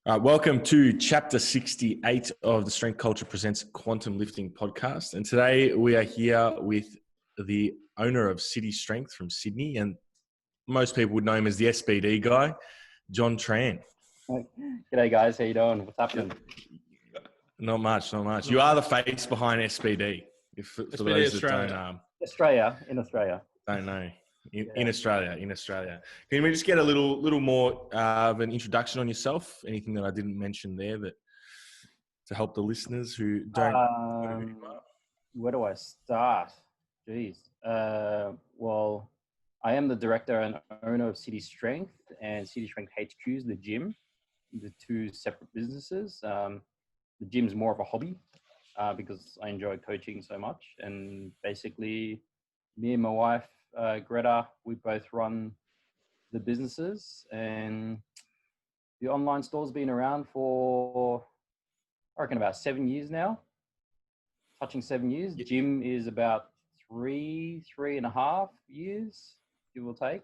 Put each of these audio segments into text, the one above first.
Welcome to Chapter 68 of the Strength Culture Presents Quantum Lifting podcast. And today we are here with the owner of City Strength from Sydney, and most people would know him as the SBD guy, John Tran. G'day guys, how you doing? What's happening? Not much. You are the face behind SBD. For those that don't In Australia. Don't know. In Australia. Can we just get a little more of an introduction on yourself? Anything that I didn't mention there that to help the listeners who don't know who you are? Where do I start? Jeez. Well, I am the director and owner of City Strength, and City Strength HQ is the gym, the two separate businesses. The gym's more of a hobby because I enjoy coaching so much, and basically me and my wife, Greta, we both run the businesses, and the online store's been around for, I reckon, about 7 years now, touching 7 years. Yep. Gym is about three and a half years, give or take.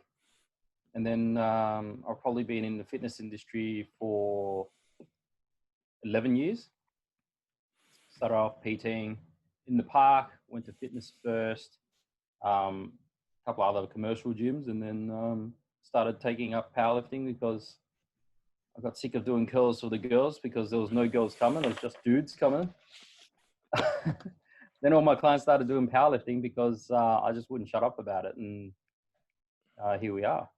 And then I've probably been in the fitness industry for 11 years. Started off PTing in the park, went to fitness first, couple other commercial gyms, and then started taking up powerlifting because I got sick of doing curls for the girls because there was no girls coming, it was just dudes coming. Then all my clients started doing powerlifting because I just wouldn't shut up about it, and here we are.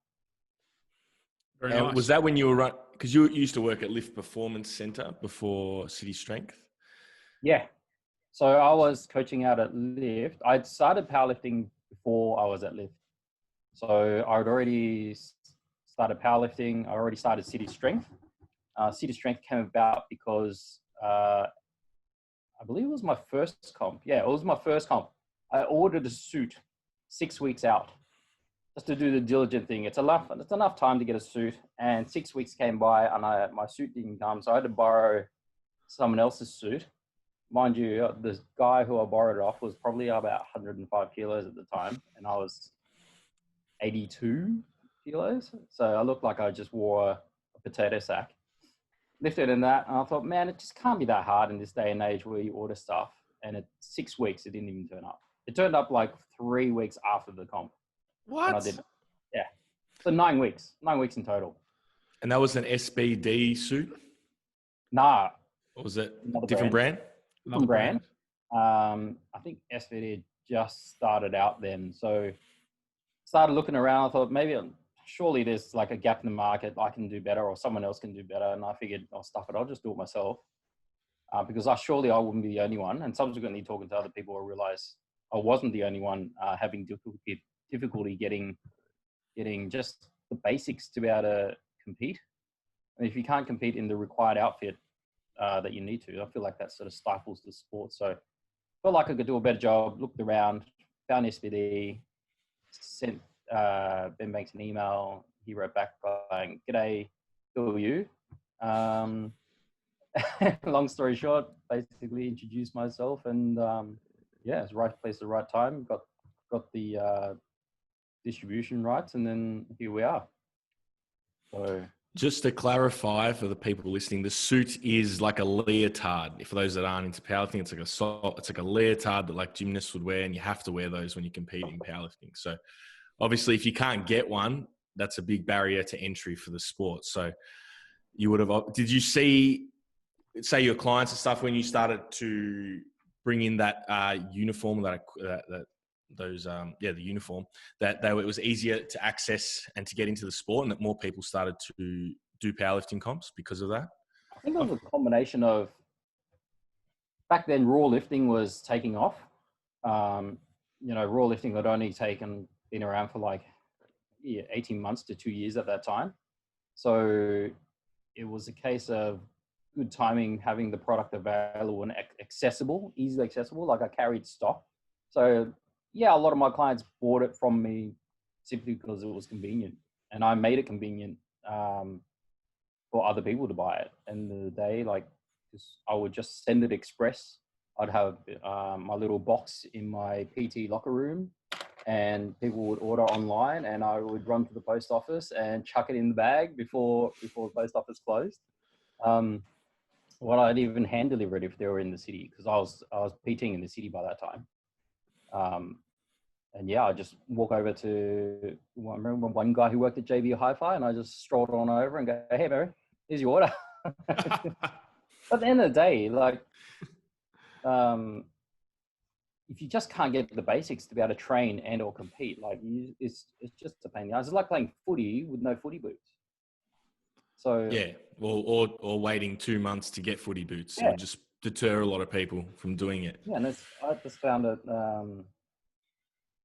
Very nice. Was that when you were because you used to work at Lift Performance Center before City Strength? Yeah. So I was coaching out at Lift. I'd started powerlifting before I was at Lift. So I'd already started powerlifting. I already started City Strength. City Strength came about because I believe it was my first comp. Yeah, it was my first comp. I ordered a suit 6 weeks out just to do the diligent thing. It's enough time to get a suit. And 6 weeks came by and my suit didn't come. So I had to borrow someone else's suit. Mind you, the guy who I borrowed it off was probably about 105 kilos at the time, and I was 82 kilos. So I looked like I just wore a potato sack. Lifted in that, and I thought, man, it just can't be that hard in this day and age where you order stuff. And at 6 weeks, it didn't even turn up. It turned up like 3 weeks after the comp. What? I did. Yeah. So 9 weeks in total. And that was an SBD suit? Nah. Or was it a different brand? Different brand. I think SVD just started out then. So started looking around. I thought surely there's like a gap in the market. I can do better, or someone else can do better. And I figured, I'll just do it myself because I wouldn't be the only one. And subsequently talking to other people, I realized I wasn't the only one having difficulty getting just the basics to be able to compete. And if you can't compete in the required outfit that you need to, I feel like that sort of stifles the sport. So I felt like I could do a better job, looked around, found SBD, sent Ben Banks an email. He wrote back saying, "G'day, who are you?" Long story short, basically introduced myself, and it's the right place at the right time. Got the distribution rights, and then here we are. So just to clarify for the people listening, the suit is like a leotard. For those that aren't into powerlifting, it's like a leotard that like gymnasts would wear, and you have to wear those when you compete in powerlifting. So obviously if you can't get one, that's a big barrier to entry for the sport. So did you see, say, your clients and stuff when you started to bring in that uniform, the uniform, that it was easier to access and to get into the sport, and that more people started to do powerlifting comps because of that? I think it was a combination of, back then raw lifting was taking off. Raw lifting had only been around for 18 months to 2 years at that time. So it was a case of good timing, having the product available and easily accessible. Like I carried stock. So yeah, a lot of my clients bought it from me simply because it was convenient, and I made it convenient for other people to buy it. And the day, I would just send it express. I'd have my little box in my PT locker room, and people would order online, and I would run to the post office and chuck it in the bag before the post office closed. Um, well, I'd even hand deliver it if they were in the city because I was PTing in the city by that time. Um, and yeah, I just walk over to. I remember one guy who worked at JB Hi-Fi, and I just strolled on over and go, "Hey, bro, here's your order." At the end of the day, like, um, if you just can't get the basics to be able to train and or compete, like, it's just a pain in the ass. It's like playing footy with no footy boots. So Yeah, or waiting 2 months to get footy boots. It yeah, would just deter a lot of people from doing it. yeah, and I just found it.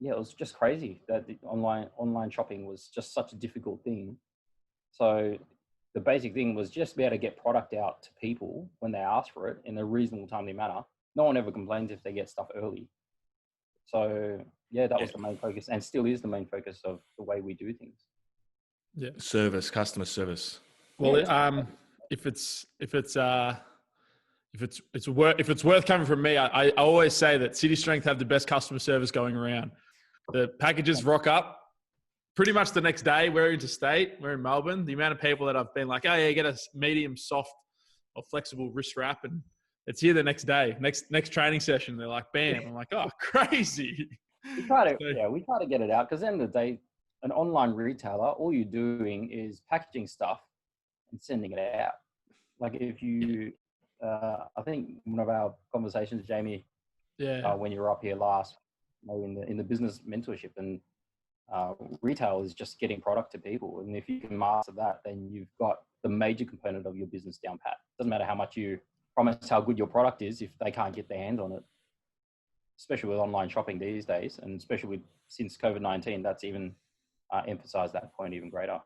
Yeah, it was just crazy that the online shopping was just such a difficult thing. So the basic thing was just be able to get product out to people when they ask for it in a reasonable timely manner. No one ever complains if they get stuff early. So yeah, that was Yeah. the main focus, and still is the main focus of the way we do things. Yeah. Service, customer service. Well, Yeah. if it's worth coming from me, I always say that City Strength have the best customer service going around. The packages rock up pretty much the next day. We're interstate. We're in Melbourne. The amount of people that I've been like, oh yeah, get a medium, soft, or flexible wrist wrap, and it's here the next day. Next training session, they're like, bam. I'm like, oh, crazy. We try to get it out because at the end of the day, an online retailer, all you're doing is packaging stuff and sending it out. Like if you, I think one of our conversations, Jamie, Yeah. when you were up here last, in the business mentorship, and retail is just getting product to people. And if you can master that, then you've got the major component of your business down pat. Doesn't matter how much you promise how good your product is if they can't get their hands on it. Especially with online shopping these days, and especially since COVID-19, that's even emphasized that point even greater.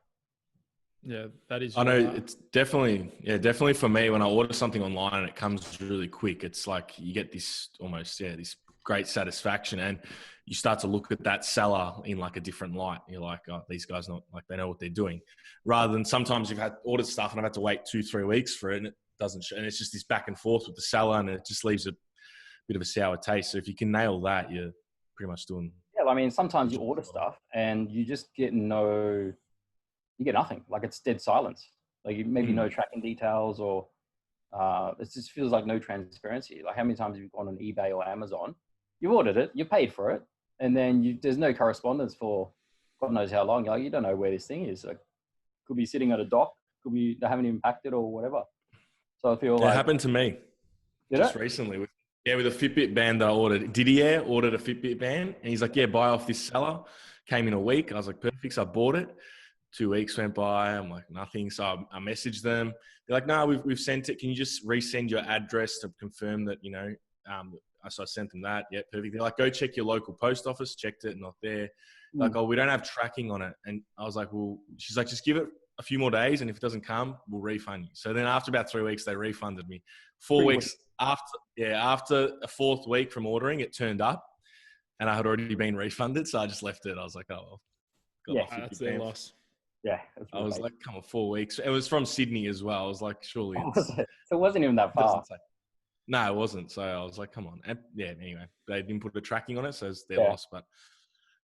Yeah, that is. I know it's definitely for me when I order something online and it comes really quick. It's like you get this this great satisfaction, and you start to look at that seller in like a different light. You're like, oh, these guys they know what they're doing, rather than sometimes you've had ordered stuff and I've had to wait 2-3 weeks for it and it doesn't show, and it's just this back and forth with the seller and it just leaves a bit of a sour taste. So if you can nail that, you're pretty much doing. Yeah, I mean, sometimes you order stuff and you just get you get nothing. Like it's dead silence. Like maybe no tracking details, or it just feels like no transparency. Like how many times have you gone on eBay or Amazon? You ordered it, you paid for it, and then there's no correspondence for God knows how long. Like you don't know where this thing is. Like could be sitting at a dock, could be they haven't even packed it or whatever. So I feel like it happened to me just recently with a Fitbit band that I ordered. Didier ordered a Fitbit band and he's like, yeah, buy off this seller. Came in a week. I was like, perfect. So I bought it. 2 weeks went by. I'm like, nothing. So I messaged them. They're like, no, we've sent it. Can you just resend your address to confirm that, so I sent them that. Yeah, perfect. They're like, go check your local post office. Checked it, not there. Like, oh, we don't have tracking on it. And I was like, well, she's like, just give it a few more days. And if it doesn't come, we'll refund you. So then after about 3 weeks, they refunded me. 4 weeks after a fourth week from ordering, it turned up and I had already been refunded. So I just left it. I was like, oh, well. That's their loss. Yeah. I was like, come on, 4 weeks. It was from Sydney as well. I was like, surely it's... So it wasn't even that far. No, it wasn't. So I was like, come on. And yeah, anyway, they didn't put the tracking on it. So it's their loss, but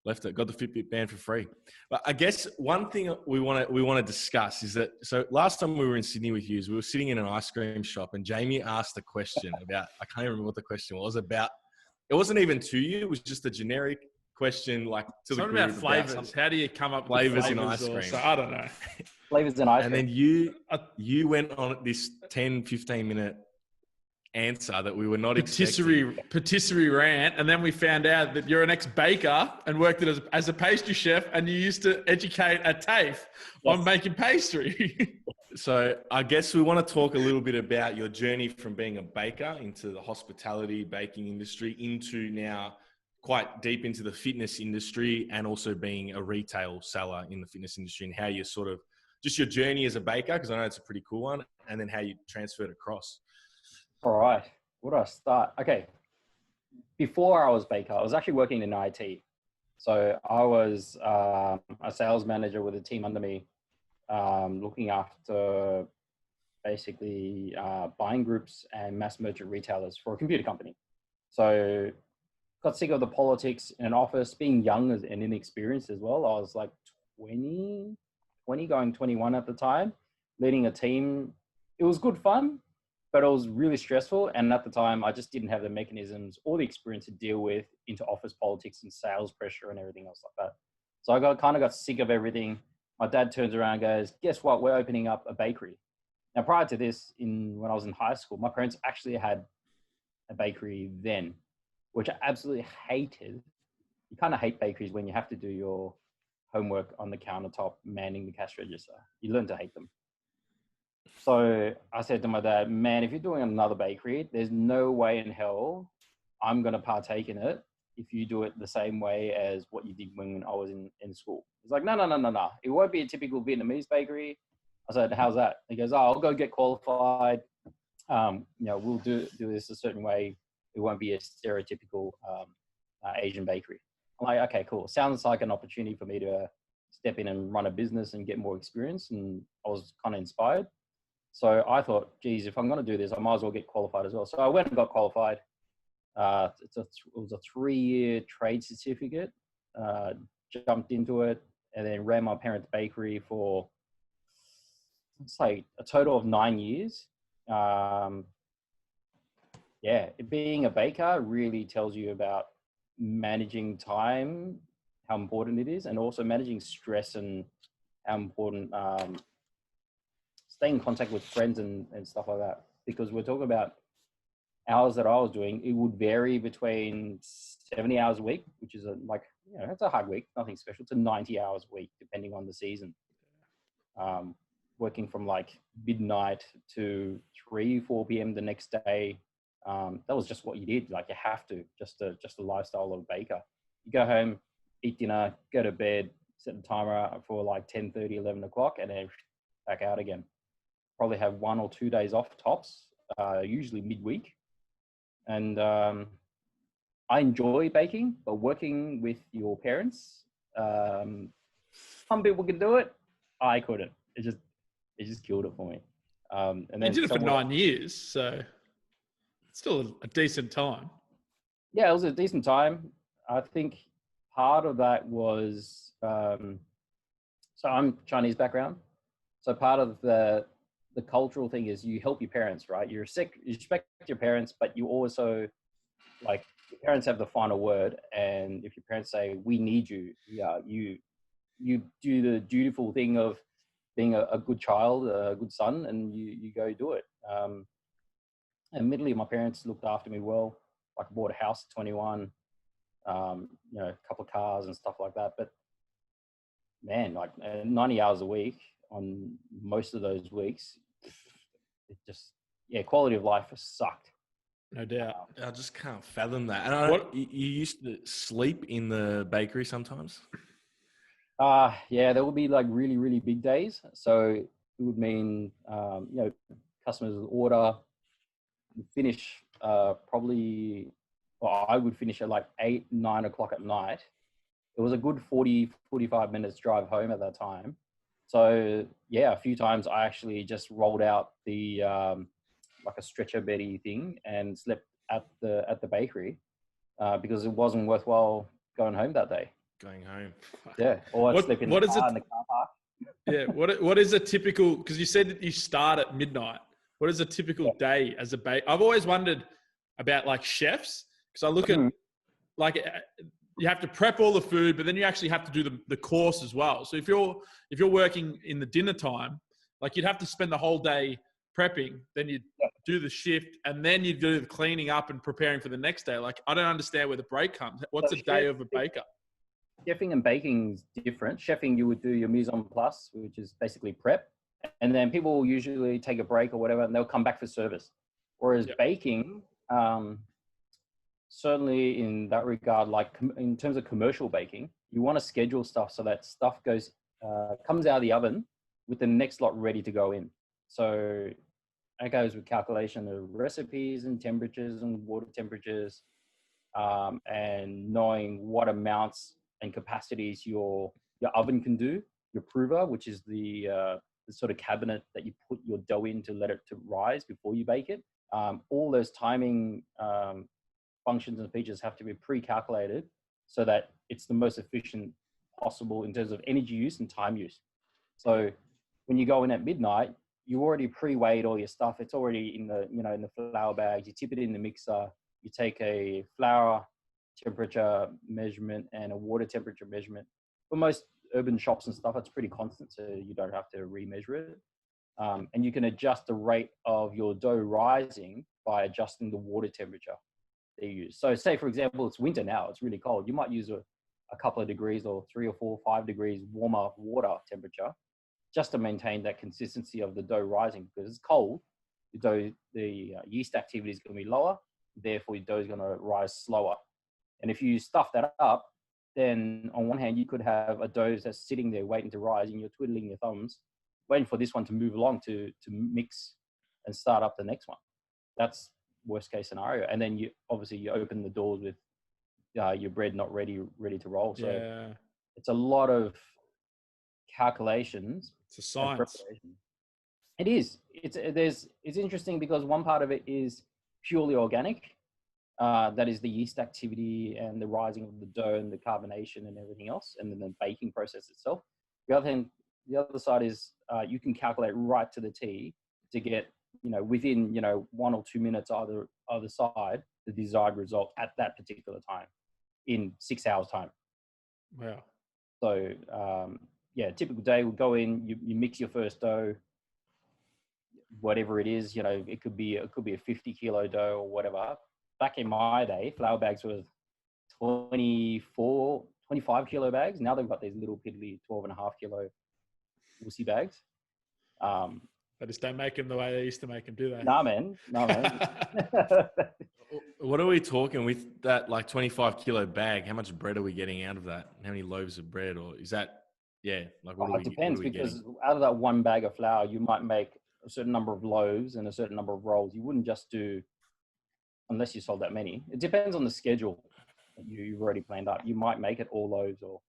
left it. Got the Fitbit band for free. But I guess one thing we want to discuss is that, so last time we were in Sydney with you, we were sitting in an ice cream shop and Jamie asked a question about, I can't even remember what the question was about. It wasn't even to you. It was just a generic question, like to the group about flavors. How do you come up with flavors in ice cream? So, I don't know. Flavors in ice cream. And then you went on this 10, 15-minute answer that we were not expecting. Patisserie rant, and then we found out that you're an ex-baker and worked as a pastry chef, and you used to educate a TAFE on making pastry. So I guess we want to talk a little bit about your journey from being a baker into the hospitality baking industry into now quite deep into the fitness industry, and also being a retail seller in the fitness industry, and how you sort of just your journey as a baker, because I know it's a pretty cool one, and then how you transferred across. All right. Where do I start? Okay. Before I was baker, I was actually working in IT. So I was a sales manager with a team under me, looking after basically buying groups and mass merchant retailers for a computer company. So got sick of the politics in an office, being young and inexperienced as well. I was like 20 going 21 at the time, leading a team it was good fun, but it was really stressful. And at the time, I just didn't have the mechanisms or the experience to deal with into office politics and sales pressure and everything else like that. So I kind of got sick of everything. My dad turns around and goes, guess what? We're opening up a bakery. Now, prior to this, when I was in high school, my parents actually had a bakery then, which I absolutely hated. You kind of hate bakeries when you have to do your homework on the countertop, manning the cash register. You learn to hate them. So I said to my dad, man, if you're doing another bakery, there's no way in hell I'm going to partake in it if you do it the same way as what you did when I was in school. He's like, no. It won't be a typical Vietnamese bakery. I said, how's that? He goes, oh, I'll go get qualified. We'll do this a certain way. It won't be a stereotypical Asian bakery. I'm like, okay, cool. Sounds like an opportunity for me to step in and run a business and get more experience. And I was kind of inspired. So I thought, geez, if I'm going to do this, I might as well get qualified as well. So I went and got qualified. It was a 3-year trade certificate. Jumped into it and then ran my parents' bakery for, let's say, a total of 9 years. Being a baker really tells you about managing time, how important it is, and also managing stress and how important staying in contact with friends and stuff like that. Because we're talking about hours that I was doing, it would vary between 70 hours a week, which is that's a hard week, nothing special, to 90 hours a week, depending on the season. Working from like midnight to 4 p.m. the next day. That was just what you did. Like you have to, just the lifestyle of a baker. You go home, eat dinner, go to bed, set the timer for like 10:30, 11 o'clock, and then back out again. Probably have 1 or 2 days off tops, usually midweek. And I enjoy baking, but working with your parents, some people can do it. I couldn't. It just killed it for me. And then you did it for 9 years, so it's still a decent time. Yeah, it was a decent time. I think part of that was, so I'm Chinese background. So part of the cultural thing is you help your parents, right? You respect your parents, but you also, like, your parents have the final word. And if your parents say, we need you, you do the dutiful thing of being a good child, a good son, and you go do it. Admittedly, my parents looked after me well. Like I bought a house at 21, a couple of cars and stuff like that. But man, like 90 hours a week on most of those weeks, it just, quality of life sucked. No doubt. I just can't fathom that. And you used to sleep in the bakery sometimes? There would be like really, really big days. So it would mean, customers would order, finish I would finish at like 8, 9 o'clock at night. It was a good 40, 45 minutes drive home at that time. So a few times I actually just rolled out the, like a stretcher beddy thing and slept at the bakery, because it wasn't worthwhile going home that day. Going home. Yeah. Or I'd sleep in the car park. Yeah. What is a typical, because you said that you start at midnight. What is a typical day as a baker? I've always wondered about like chefs, because I look at like you have to prep all the food, but then you actually have to do the course as well. So if you're working in the dinner time, like you'd have to spend the whole day prepping, then you'd do the shift, and then you do the cleaning up and preparing for the next day. Like I don't understand where the break comes. What's a day of a baker? Chefing and baking is different. Chefing, you would do your mise en place, which is basically prep. And then people will usually take a break or whatever, and they'll come back for service. Whereas baking, certainly in that regard, like in terms of commercial baking, you want to schedule stuff so that stuff comes out of the oven with the next lot ready to go in. So that goes with calculation of recipes and temperatures and water temperatures, and knowing what amounts and capacities your oven can do, your prover, which is the sort of cabinet that you put your dough in to let it to rise before you bake it. All those timing functions and features have to be pre-calculated so that it's the most efficient possible in terms of energy use and time use. So when you go in at midnight, you already pre-weighed all your stuff. It's already in the, you know, in the flour bags. You tip it in the mixer. You take a flour temperature measurement and a water temperature measurement. For most urban shops and stuff, it's pretty constant, so you don't have to remeasure it. And you can adjust the rate of your dough rising by adjusting the water temperature they use. So say, for example, it's winter now, it's really cold. You might use a couple of degrees or 3 or 4, 5 degrees warmer water temperature just to maintain that consistency of the dough rising, because it's cold. The yeast activity is going to be lower, therefore your dough is going to rise slower. And if you stuff that up, then on one hand, you could have a dough that's sitting there waiting to rise and you're twiddling your thumbs, waiting for this one to move along to mix and start up the next one. That's worst case scenario. And then you open the doors with your bread not ready to roll. So it's a lot of calculations. It's a science. It is. It's interesting because one part of it is purely organic. That is the yeast activity and the rising of the dough and the carbonation and everything else, and then the baking process itself. The other side is you can calculate right to the T to get, you know, within, you know, 1 or 2 minutes either side, the desired result at that particular time in 6 hours time. Wow. So typical day will go in, you mix your first dough, whatever it is, you know, it could be a 50 kilo dough or whatever. Back in my day, flour bags were 24, 25 kilo bags. Now they've got these little piddly 12.5 kilo wussy bags. They just don't make them the way they used to make them, do they? Nah, man. What are we talking with that, like 25 kilo bag? How much bread are we getting out of that? How many loaves of bread? Or is that, like it depends, because out of that one bag of flour, you might make a certain number of loaves and a certain number of rolls. You wouldn't just do, unless you sold that many. It depends on the schedule that you've already planned out. You might make it all loaves, or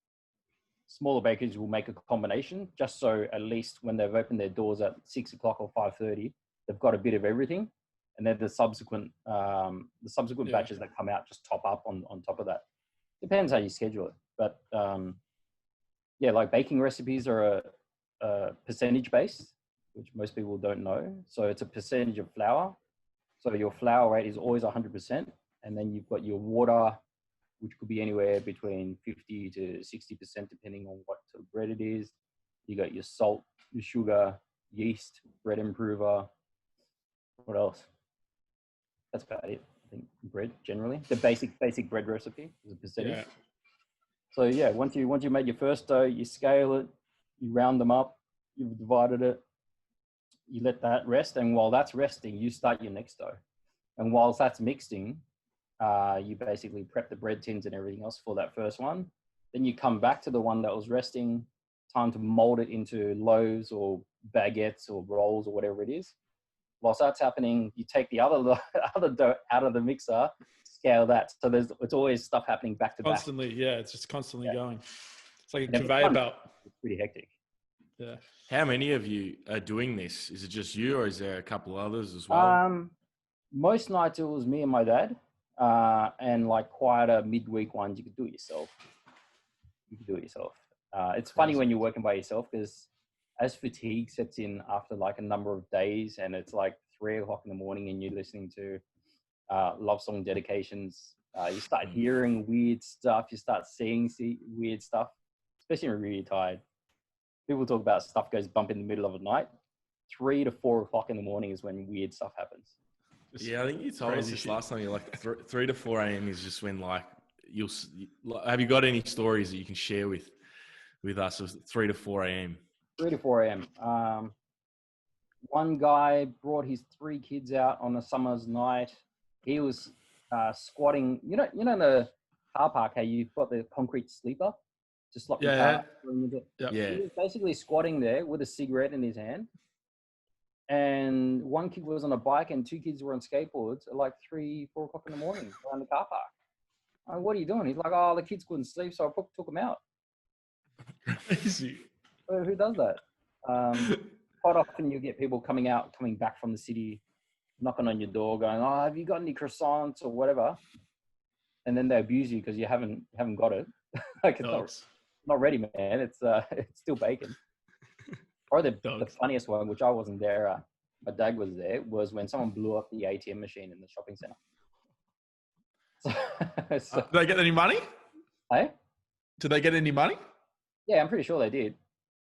smaller bakeries will make a combination, just so at least when they've opened their doors at 6 o'clock or 5:30, they've got a bit of everything. And then the subsequent batches that come out just top up on top of that. Depends how you schedule it. But like baking recipes are a percentage based, which most people don't know. So it's a percentage of flour. So your flour rate is always 100%. And then you've got your water, which could be anywhere between 50 to 60%, depending on what sort of bread it is. You got your salt, your sugar, yeast, bread improver. What else? That's about it. I think bread generally. The basic bread recipe is a percentage. Yeah. So yeah, once you made your first dough, you scale it, you round them up, you've divided it, you let that rest, and while that's resting, you start your next dough. And whilst that's mixing, you basically prep the bread tins and everything else for that first one. Then you come back to the one that was resting, time to mold it into loaves or baguettes or rolls or whatever it is. Whilst that's happening, you take the other dough out of the mixer, scale that. So it's always stuff happening back to back. Constantly, yeah. It's just constantly going. It's like a conveyor belt. It's pretty hectic. Yeah. How many of you are doing this? Is it just you, or is there a couple others as well? Most nights it was me and my dad, and like quieter midweek ones, you could do it yourself. It's funny when you're working by yourself, because as fatigue sets in after like a number of days, and it's like 3 o'clock in the morning and you're listening to love song dedications, you start hearing weird stuff, you start seeing weird stuff, especially when you're really tired. People talk about stuff goes bump in the middle of the night. 3 to 4 o'clock in the morning is when weird stuff happens. Yeah, I think you told us this last time. You're like 3 to 4 a.m. is just when like have you got any stories that you can share with us of 3 to 4 a.m.? 3 to 4 a.m. One guy brought his 3 kids out on a summer's night. He was squatting. You know, in the car park, how you've got the concrete sleeper to slot your car. Yeah. He was basically squatting there with a cigarette in his hand. And one kid was on a bike and 2 kids were on skateboards at like 3, 4 o'clock in the morning around the car park. I'm like, what are you doing? He's like, oh, the kids couldn't sleep, so I took them out. Crazy. So who does that? Quite often you get people coming back from the city, knocking on your door going, oh, have you got any croissants or whatever? And then they abuse you because you haven't got it. Like it's not ready, man. It's still bacon. Probably the Dogs. funniest one, which I wasn't there, my dad was there, was when someone blew up the ATM machine in the shopping center. So, Did they get any money? hey? Did they get any money? Yeah, I'm pretty sure they did. It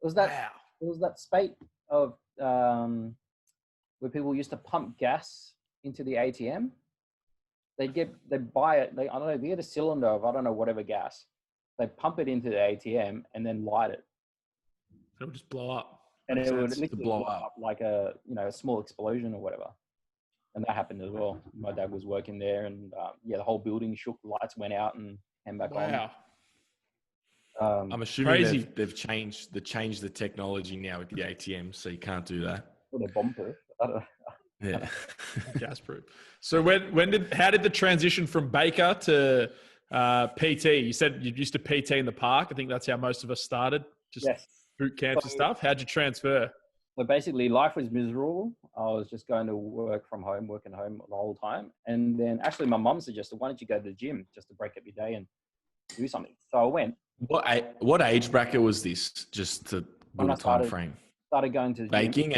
was that spate of where people used to pump gas into the ATM. They'd buy it. I don't know. They get a cylinder of I don't know whatever gas. They pump it into the ATM and then light it, It would just blow up. and Makes it would sense to literally blow blow up like a small explosion or whatever. And that happened as well. My dad was working there, and the whole building shook. Lights went out and came back Wow. on. I'm assuming Crazy. they've changed the technology now with the ATM, so you can't do that. Or they're bomb-proof. I don't know. Yeah. Gas proof. So how did the transition from Baker to PT? You said you used to PT in the park. I think that's how most of us started, just Yes. boot camps and stuff. How'd you transfer? So basically, life was miserable. I was just going to working home the whole time. And then actually my mum suggested, why don't you go to the gym just to break up your day and do something? So I went. What age bracket was this? Just to When build I a time frame. started going to the gym. Baking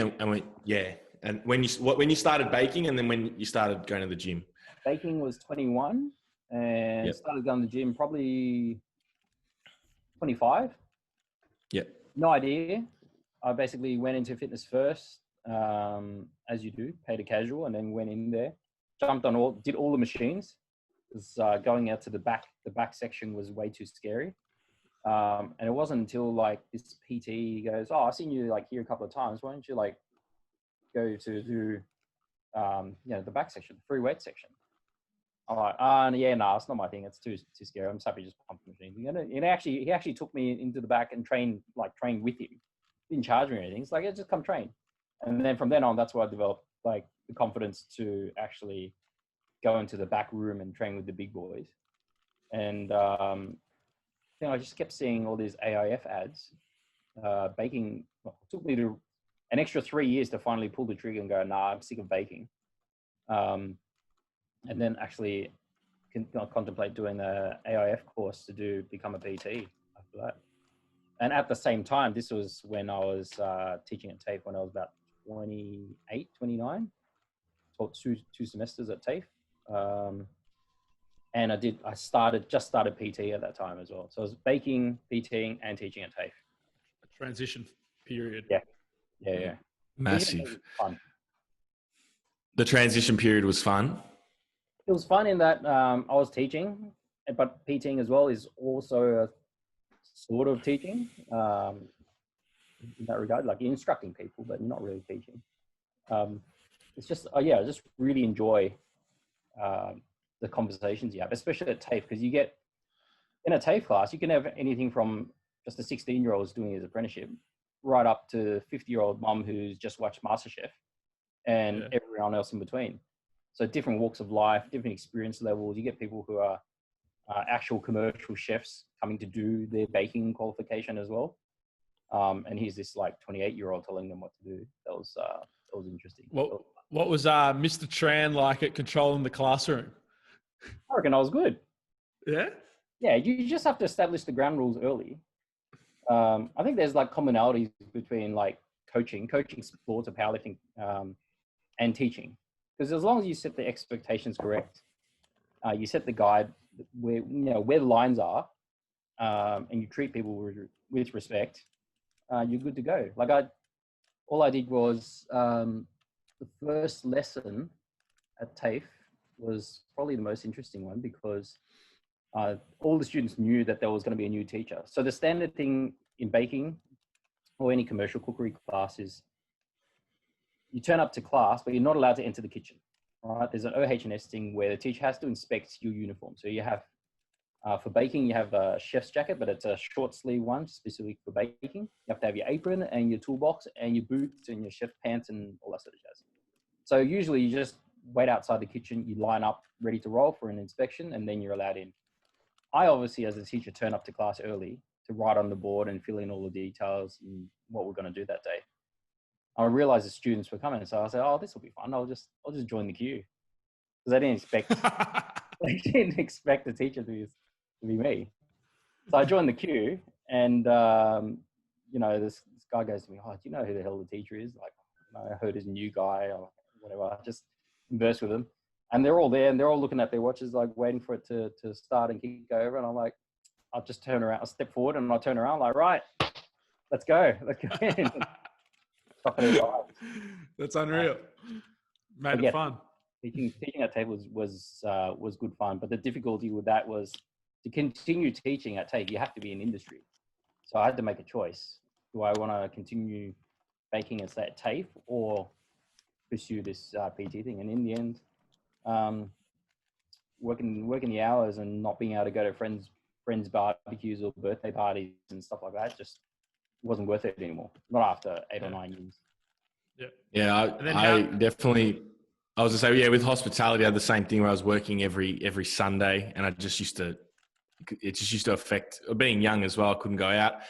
and when you started baking, and then when you started going to the gym. Baking was 21 and started going to the gym probably 25. Yep. No idea. I basically went into fitness first, as you do, paid a casual, and then went in there, did all the machines. Because going out to the back section was way too scary. And it wasn't until like this PT goes, "Oh, I've seen you like here a couple of times. Why don't you like go to do, the back section, free weight section?" I'm like, it's not my thing. It's too scary. I'm just happy to just pump the machine. And he actually took me into the back and trained with him. Didn't charge me or anything. It's like, just come train. And then from then on, that's where I developed like the confidence to actually go into the back room and train with the big boys. And I just kept seeing all these AIF ads. Baking took me to an extra 3 years to finally pull the trigger and go, nah, I'm sick of baking. And then actually contemplate doing the AIF course to become a PT after that. And at the same time, this was when I was teaching at TAFE when I was about 28, 29. Taught two semesters at TAFE. And I started PT at that time as well. So I was baking, PTing, and teaching at TAFE. A transition period. Yeah. Massive. Fun. The transition period was fun. It was fun in that I was teaching, but PTing as well is also a sort of teaching in that regard. Like you're instructing people, but you're not really teaching. It's just, I just really enjoy the conversations you have, especially at TAFE, because you get, in a TAFE class, you can have anything from just a 16-year-old doing his apprenticeship right up to 50-year-old mum who's just watched MasterChef and everyone else in between. So different walks of life, different experience levels. You get people who are actual commercial chefs coming to do their baking qualification as well. And here's this like 28-year-old telling them what to do. That was interesting. What was Mr. Tran like at controlling the classroom? I reckon I was good. Yeah? Yeah, you just have to establish the ground rules early. I think there's like commonalities between like coaching sports or powerlifting, and teaching. Because as long as you set the expectations correct, you set the guide where the lines are, and you treat people with respect, you're good to go. Like all I did was the first lesson at TAFE was probably the most interesting one because all the students knew that there was going to be a new teacher. So the standard thing in baking or any commercial cookery class is you turn up to class, but you're not allowed to enter the kitchen. All right? There's an OH&S thing where the teacher has to inspect your uniform. So you have, for baking, you have a chef's jacket, but it's a short sleeve one specifically for baking. You have to have your apron and your toolbox and your boots and your chef pants and all that sort of jazz. So usually you just wait outside the kitchen, you line up ready to roll for an inspection, and then you're allowed in. I obviously, as a teacher, turn up to class early to write on the board and fill in all the details and what we're going to do that day. I realized the students were coming, so I said, "Oh, this will be fun. I'll just join the queue," because I didn't expect the teacher to be me. So I joined the queue, and this guy goes to me, "Oh, do you know who the hell the teacher is?" Like, "No, I heard he's a new guy or whatever." I just converse with them, and they're all there and they're all looking at their watches, like waiting for it to start and kick over. And I'm like, I'll just turn around, I'll step forward, and I'll turn around, like, right, let's go in. That's unreal. Made it fun. Teaching at TAFE was good fun, but the difficulty with that was to continue teaching at TAFE, you have to be in industry. So I had to make a choice. Do I want to continue baking and stay at TAFE or pursue this PT thing? And in the end, working the hours and not being able to go to friends barbecues or birthday parties and stuff like that just wasn't worth it anymore. Not after 8 or 9 years. Yeah, I definitely. I was to say, yeah, with hospitality, I had the same thing where I was working every Sunday, and it just used to affect being young as well. I couldn't go out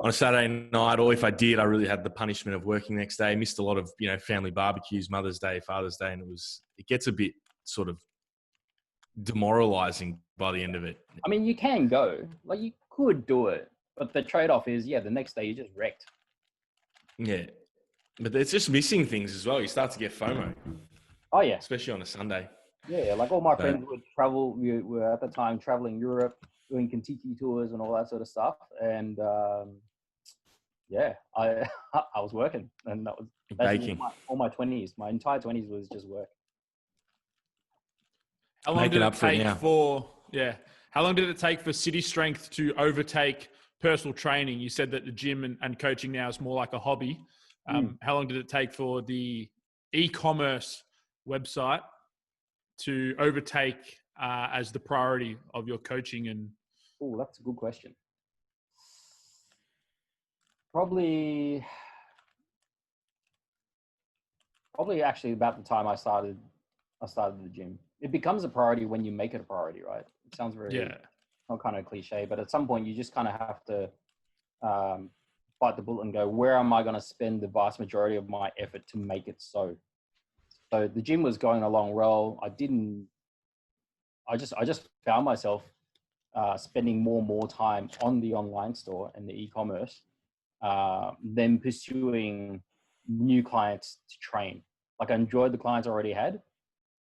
on a Saturday night, or if I did, I really had the punishment of working next day. I missed a lot of, family barbecues, Mother's Day, Father's Day, and it gets a bit sort of demoralizing by the end of it. I mean, you can go, like you could do it, but the trade-off is, the next day you're just wrecked. Yeah. But it's just missing things as well. You start to get FOMO. Oh, yeah. Especially on a Sunday. Yeah, like all my friends would travel. We were at the time traveling Europe, doing Kentucky tours and all that sort of stuff. And I was working, and that's baking. All my 20s. My entire 20s was just work. How long did it take How long did it take for City Strength to overtake personal training? You said that the gym and coaching now is more like a hobby. How long did it take for the e-commerce website to overtake as the priority of your coaching? And oh, that's a good question. Probably actually about the time I started the gym. It becomes a priority when you make it a priority, right? It sounds very not kind of cliche, but at some point you just kind of have to bite the bullet and go, where am I going to spend the vast majority of my effort to make it so? So the gym was going along well. I just found myself spending more time on the online store and the e-commerce than pursuing new clients to train. Like I enjoyed the clients I already had.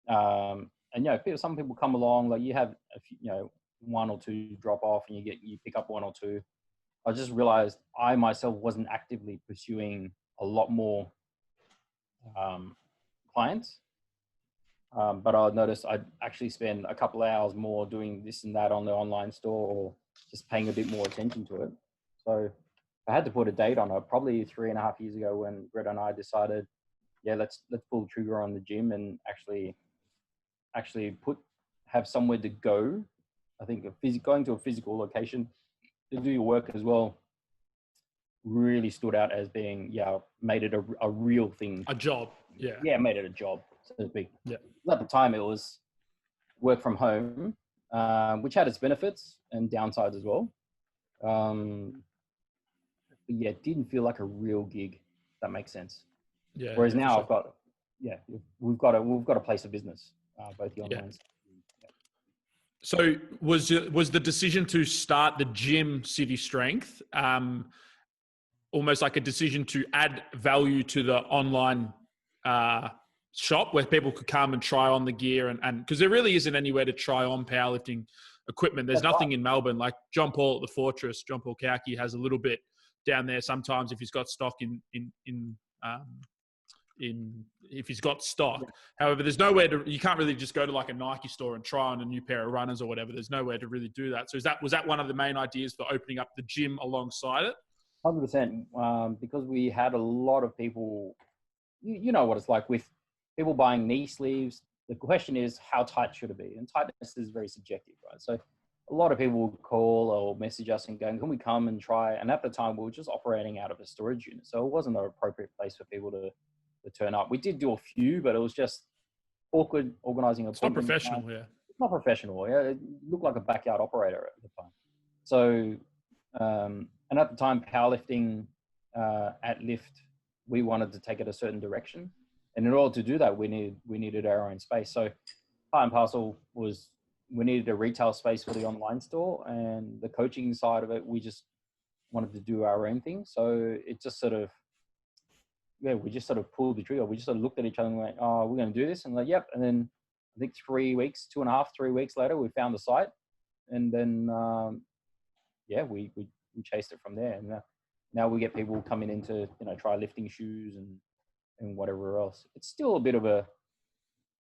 Some people come along, like you have a few, one or two drop off and you pick up one or two. I just realized I myself wasn't actively pursuing a lot more clients. But I noticed I'd actually spend a couple of hours more doing this and that on the online store, or just paying a bit more attention to it. So I had to put a date on it, probably 3.5 years ago, when Brett and I decided, let's pull the trigger on the gym and actually have somewhere to go. I think going to a physical location to do your work as well really stood out as being, made it a real thing. A job. Yeah. Yeah, made it a job, so to speak. Yeah. At the time, it was work from home, which had its benefits and downsides as well. It didn't feel like a real gig, if that makes sense. Yeah. Whereas now we've got a place of business, both the online. So was the decision to start the gym City Strength almost like a decision to add value to the online shop where people could come and try on the gear, and because there really isn't anywhere to try on powerlifting equipment. There's nothing in Melbourne. Like John Paul at the Fortress, John Paul Kauke has a little bit down there sometimes if he's got stock if he's got stock. However, there's nowhere you can't really just go to like a Nike store and try on a new pair of runners or whatever. There's nowhere to really do that. So was that one of the main ideas for opening up the gym alongside it? 100%. Because we had a lot of people, you know what it's like with people buying knee sleeves. The question is, how tight should it be? And tightness is very subjective, right? So a lot of people would call or message us and going, can we come and try? And at the time, we were just operating out of a storage unit. So it wasn't an appropriate place for people to turn up. We did do a few, but it was just awkward organizing a. It's not professional, yeah. It's not professional. Yeah, it looked like a backyard operator at the time. So, and at the time, powerlifting at Lift, we wanted to take it a certain direction, and in order to do that, we needed our own space. So, part and parcel was we needed a retail space for the online store, and the coaching side of it, we just wanted to do our own thing. So it just sort of, yeah, we just sort of pulled the trigger. We just sort of looked at each other and went, oh, we're going to do this. And like, yep. And then I think 3 weeks, 3 weeks later, we found the site. And then, yeah, we chased it from there. And now we get people coming in to, try lifting shoes and whatever else. It's still a bit of I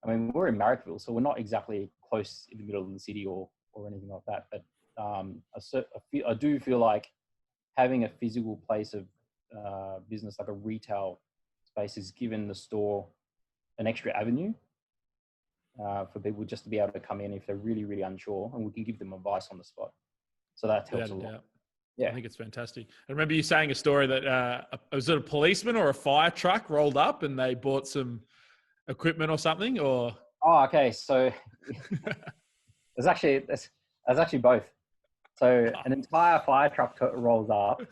mean, we're in Marrickville, so we're not exactly close in the middle of the city or anything like that. But I do feel like having a physical place of business, like a retail space, has given the store an extra avenue for people just to be able to come in if they're really, really unsure, and we can give them advice on the spot. So that helps a lot. Yeah. I think it's fantastic. I remember you saying a story that was it a policeman or a fire truck rolled up and they bought some equipment or something, or? Oh, okay. So there's actually both. So an entire fire truck rolls up,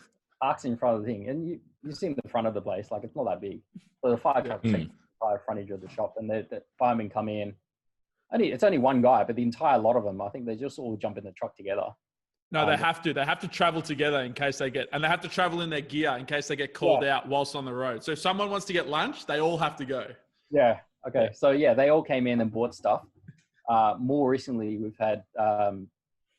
parks in front of the thing, and you've seen the front of the place, like it's not that big. So the fire truck takes the entire frontage of the shop, and the firemen come in. It's only one guy, but the entire lot of them, I think they just all jump in the truck together. No, they have to. They have to travel together in case they get, and they have to travel in their gear in case they get called out whilst on the road. So if someone wants to get lunch, they all have to go. Yeah. Okay. So yeah, they all came in and bought stuff. More recently, we've had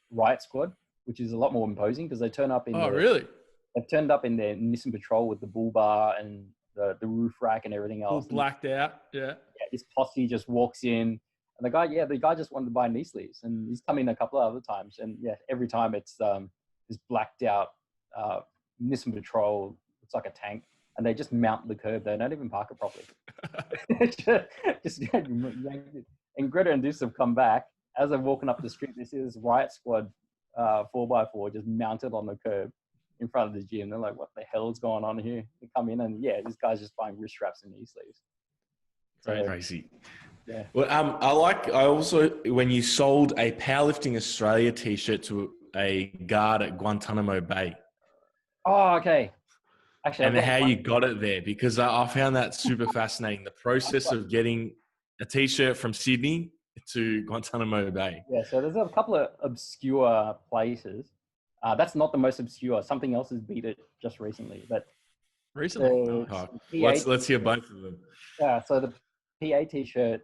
Riot Squad, which is a lot more imposing because they turn up in. Oh, really? They've turned up in their Nissan Patrol with the bull bar and the roof rack and everything else. All blacked out. Yeah. This posse just walks in. And the guy just wanted to buy knee sleeves, and he's come in a couple of other times. And yeah, every time it's this blacked out Nissan Patrol. It's like a tank, and they just mount the curb. They don't even park it properly. And Greta and Deuce have come back as they're walking up the street. This is Riot Squad 4x4 just mounted on the curb in front of the gym. They're like, "What the hell is going on here?" They come in, and yeah, this guy's just buying wrist straps and knee sleeves. So, crazy. Yeah. Well, I also, when you sold a Powerlifting Australia t-shirt to a guard at Guantanamo Bay. Oh, okay. Actually, and how you got it there, because I found that super fascinating. The process of getting a t-shirt from Sydney to Guantanamo Bay. Yeah. So there's a couple of obscure places. That's not the most obscure. Something else has beat it just recently, but recently. Let's hear both of them. Yeah. So the PA t-shirt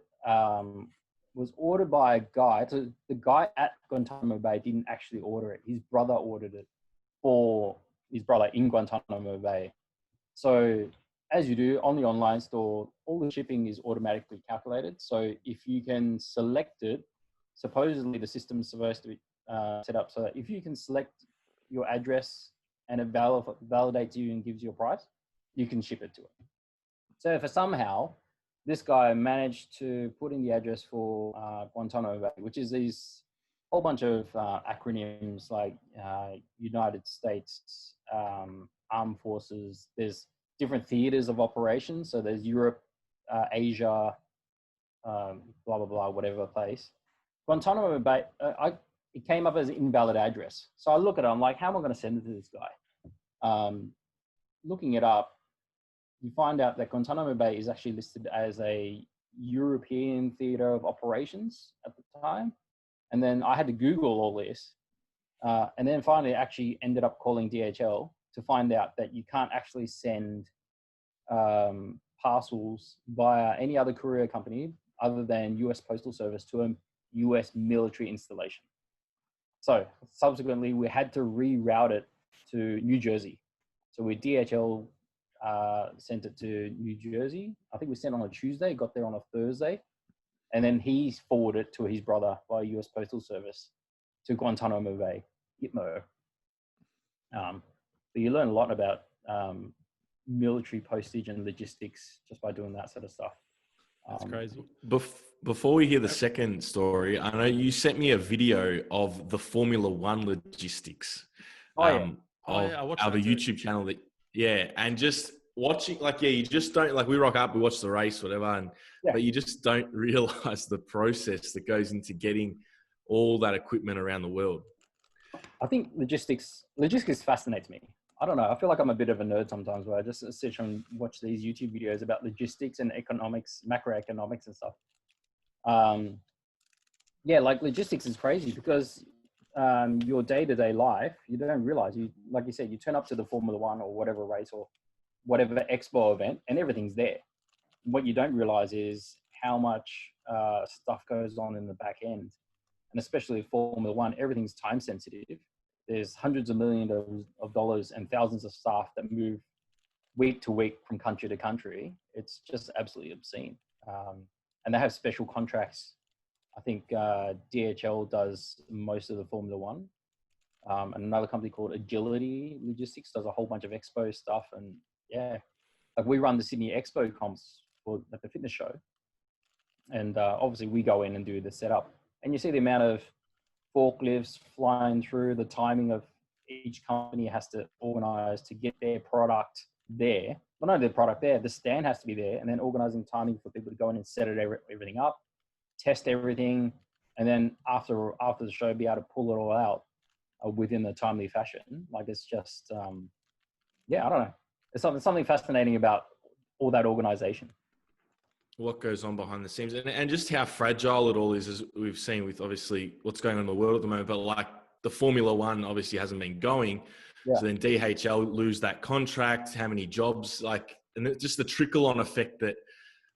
was ordered by a guy. So the guy at Guantanamo Bay didn't actually order it. His brother ordered it for his brother in Guantanamo Bay. So as you do on the online store, all the shipping is automatically calculated. So if you can select it, supposedly the system's supposed to be set up so that if you can select your address and it validates you and gives you a price, you can ship it to it. So if somehow this guy managed to put in the address for Guantanamo Bay, which is these whole bunch of acronyms like United States Armed Forces. There's different theaters of operations. So there's Europe, Asia, blah, blah, blah, whatever place. Guantanamo Bay, it came up as an invalid address. So I look at it, I'm like, how am I going to send it to this guy? Looking it up, you find out that Guantanamo Bay is actually listed as a European theater of operations at the time. And then I had to Google all this. And then finally actually ended up calling DHL to find out that you can't actually send parcels via any other courier company other than US Postal Service to a US military installation. So subsequently, we had to reroute it to New Jersey. So we DHL sent it to New Jersey. I think we sent on a Tuesday, got there on a Thursday. And then he forwarded it to his brother by US Postal Service to Guantanamo Bay, Gitmo. But you learn a lot about military postage and logistics just by doing that sort of stuff. That's crazy. Before we hear the second story, I know you sent me a video of the Formula One logistics. I watched the YouTube channel and just watching, you just don't, we rock up, we watch the race, whatever, but you just don't realize the process that goes into getting all that equipment around the world. I think logistics fascinates me. I don't know. I feel like I'm a bit of a nerd sometimes where I just sit and watch these YouTube videos about logistics and economics, macroeconomics and stuff. Logistics is crazy because your day-to-day life, you don't realize, like you said, you turn up to the Formula One or whatever race or whatever expo event and everything's there. What you don't realize is how much stuff goes on in the back end. And especially Formula One, everything's time sensitive. There's hundreds of millions of dollars and thousands of staff that move week to week from country to country. It's just absolutely obscene. And they have special contracts. I think DHL does most of the Formula One. And another company called Agility Logistics does a whole bunch of expo stuff. And yeah, like we run the Sydney Expo comps for like the fitness show. And obviously we go in and do the setup. And you see the amount of forklifts flying through, the timing of each company has to organize to get their product there. Not only the product there, the stand has to be there, and then organizing timing for people to go in and set everything up, test everything, and then after the show, be able to pull it all out within a timely fashion. Like it's just, yeah, I don't know. There's something fascinating about all that organization. What goes on behind the scenes and just how fragile it all is, as we've seen with obviously what's going on in the world at the moment, but like the Formula One obviously hasn't been going. Yeah. So then DHL lose that contract, how many jobs, like, and just the trickle on effect that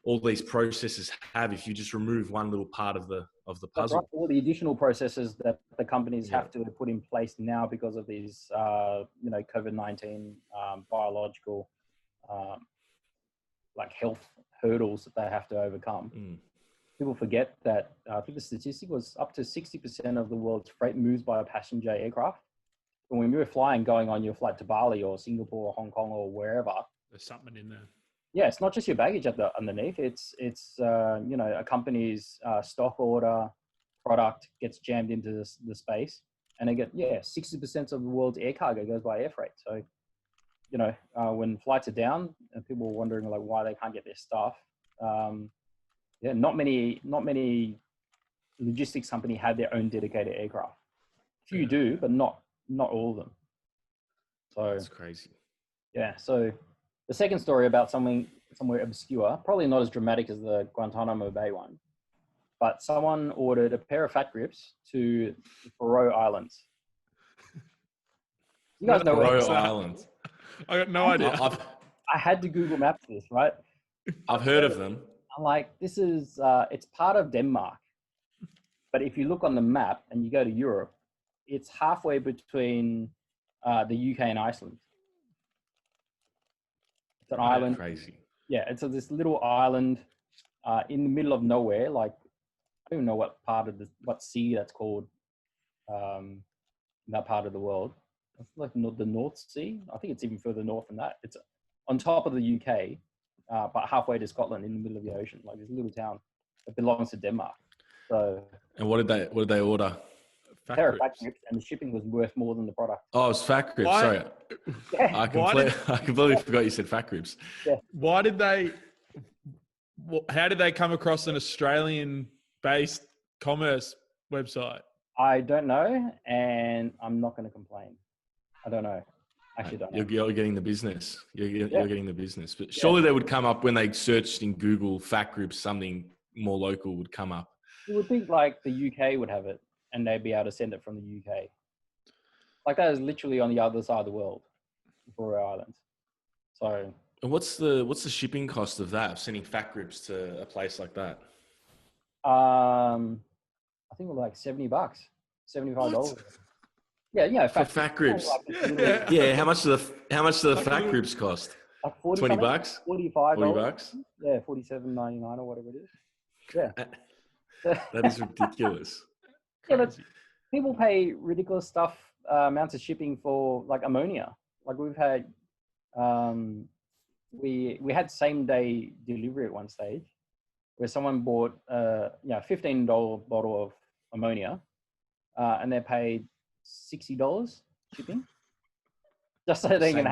all these processes have if you just remove one little part of the puzzle. Right. All the additional processes that the companies have to put in place now because of these, COVID-19 biological, like health hurdles that they have to overcome. People forget that I think the statistic was up to 60% of the world's freight moves by a passenger aircraft. And when we were flying, going on your flight to Bali or Singapore or Hong Kong or wherever, there's something in there. Yeah, it's not just your baggage underneath. It's a company's stock order product gets jammed into the space, and they get 60% of the world's air cargo goes by air freight. So, when flights are down and people are wondering like why they can't get their stuff, not many logistics company have their own dedicated aircraft. Few do, but not all of them. So that's crazy. Yeah. So the second story about somewhere obscure, probably not as dramatic as the Guantanamo Bay one, but someone ordered a pair of fat grips to the Faroe Islands. You guys know Faroe Islands. I got no idea. I had to Google Maps this, right? I've heard of them. I'm like, this is, it's part of Denmark. But if you look on the map and you go to Europe, it's halfway between the UK and Iceland. It's an island. Crazy. Yeah, it's this little island in the middle of nowhere. Like, I don't even know what part of what sea that's called in that part of the world. It's like the North Sea. I think it's even further north than that. It's on top of the UK, but halfway to Scotland in the middle of the ocean. Like this little town that belongs to Denmark. So. And what did they order? A pair of fat grips, and the shipping was worth more than the product. Oh, it was fat grips. Sorry. Yeah. I completely forgot you said fat grips. Yeah. How did they come across an Australian-based commerce website? I don't know, and I'm not going to complain. I don't know. Actually, don't know. You're getting the business. You're getting the business. But surely they would come up when they searched in Google fat grips, something more local would come up. You would think like the UK would have it, and they'd be able to send it from the UK. Like that is literally on the other side of the world, Faroe Islands. So. And what's the shipping cost of that? Of sending fat grips to a place like that? I think it was like $70, $75. Yeah, for fat grips. Yeah, how much do the fat grips cost? Like $20? $45. $40? Yeah, $47.99 or whatever it is. Yeah. That is ridiculous. Yeah, but people pay ridiculous stuff, amounts of shipping for like ammonia. Like we've had, we had same day delivery at one stage where someone bought, $15 bottle of ammonia, and they paid $60 shipping, just so they can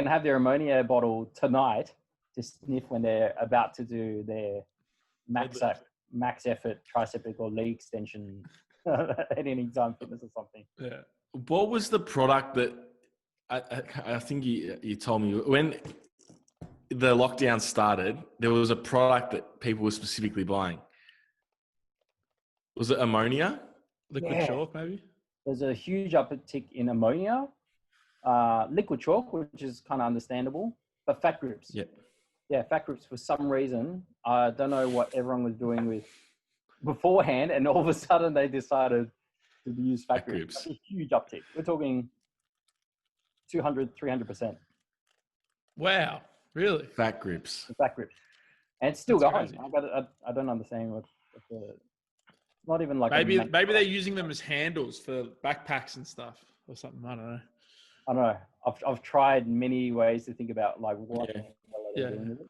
have their ammonia bottle tonight to sniff when they're about to do their max effort tricep or leg extension at any time fitness or something. Yeah. What was the product that I think you told me when the lockdown started, there was a product that people were specifically buying. Was it ammonia? Liquid chalk, maybe? there's a huge uptick in ammonia, liquid chalk, which is kind of understandable, but fat grips. Yeah. Yeah, fat grips for some reason. I don't know what everyone was doing with beforehand, and all of a sudden they decided to use fat grips. That's a huge uptick. We're talking 200, 300%. Wow, really? Fat grips. Fat grips. And it's still That's going. crazy. I don't understand what the, not even like Maybe they're using them as handles for backpacks and stuff or something. I don't know. I don't know. I've tried many ways to think about like what the hell are they doing with it.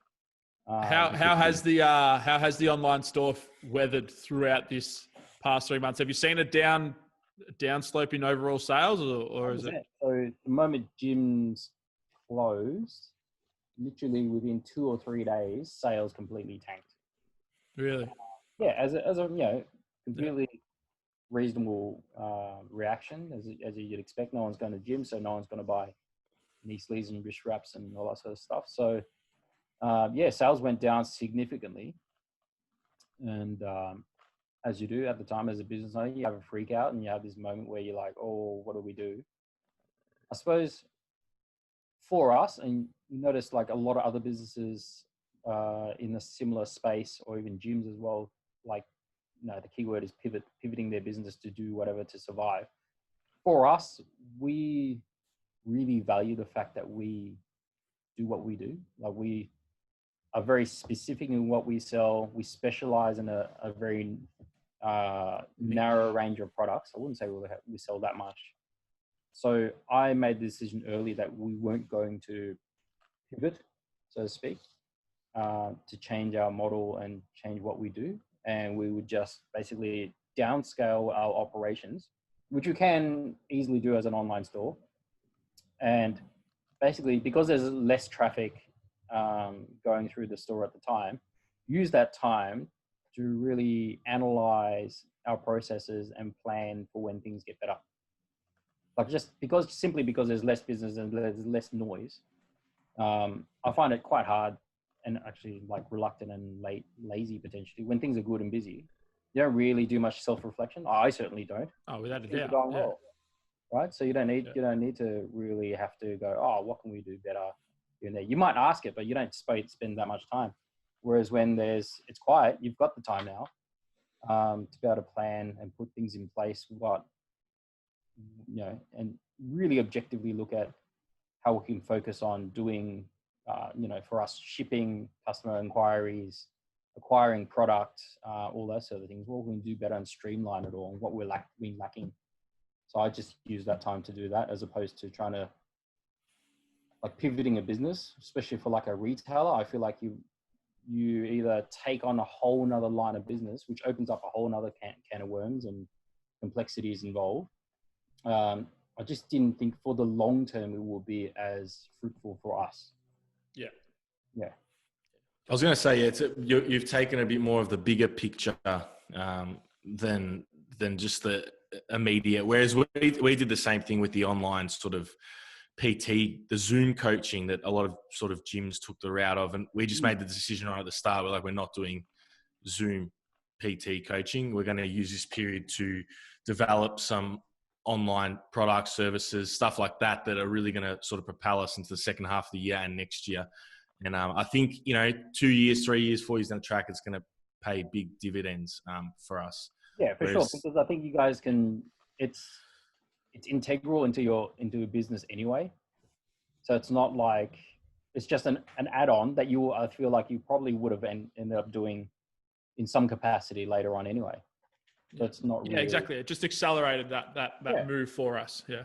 How has the online store weathered throughout this past 3 months? Have you seen a downsloping overall sales, or is it? So the moment gyms closed, literally within 2 or 3 days, sales completely tanked. Really? Yeah, as a completely reasonable reaction as you'd expect. No one's going to gym, so no one's going to buy knee sleeves and wrist wraps and all that sort of stuff. So sales went down significantly. And as you do at the time as a business owner, you have a freak out and you have this moment where you're like, oh, what do we do? I suppose for us, and you notice like a lot of other businesses in a similar space or even gyms as well, like, the keyword is pivoting their business to do whatever to survive. For us, we really value the fact that we do what we do. Like, we are very specific in what we sell. We specialize in a very narrow range of products. I wouldn't say we sell that much. So I made the decision early that we weren't going to pivot, so to speak, to change our model and change what we do. And we would just basically downscale our operations, which you can easily do as an online store. And basically, because there's less traffic going through the store at the time, use that time to really analyze our processes and plan for when things get better. Like, simply because there's less business and there's less noise, I find it quite hard and actually like reluctant and lazy potentially when things are good and busy. You don't really do much self-reflection. I certainly don't. Oh, without a Things are doubt. going well, right? So you don't need to really have to go, oh, what can we do better here and there? You might ask it, but you don't spend that much time. Whereas when it's quiet, you've got the time now to be able to plan and put things in place. And really objectively look at how we can focus on doing, for us, shipping, customer inquiries, acquiring product, all those sort of things. What we can do better and streamline it all, and what we're lacking. So I just use that time to do that, as opposed to trying to like pivoting a business, especially for like a retailer. I feel like you either take on a whole nother line of business, which opens up a whole nother can of worms and complexities involved. I just didn't think for the long term it would be as fruitful for us. Yeah. I was going to say, you've taken a bit more of the bigger picture than just the immediate. Whereas we did the same thing with the online sort of PT, the Zoom coaching that a lot of sort of gyms took the route of, and we just made the decision right at the start. We're like, we're not doing Zoom PT coaching. We're going to use this period to develop some online products, services, stuff like that are really going to sort of propel us into the second half of the year and next year. And I think, 2 years, 3 years, 4 years down the track, it's going to pay big dividends for us. Yeah, for sure. Because I think you guys it's integral into a business anyway. So it's not like it's just an add-on that I feel like you probably would have ended up doing in some capacity later on anyway. So it's not really... Yeah, exactly. It just accelerated that move for us. Yeah.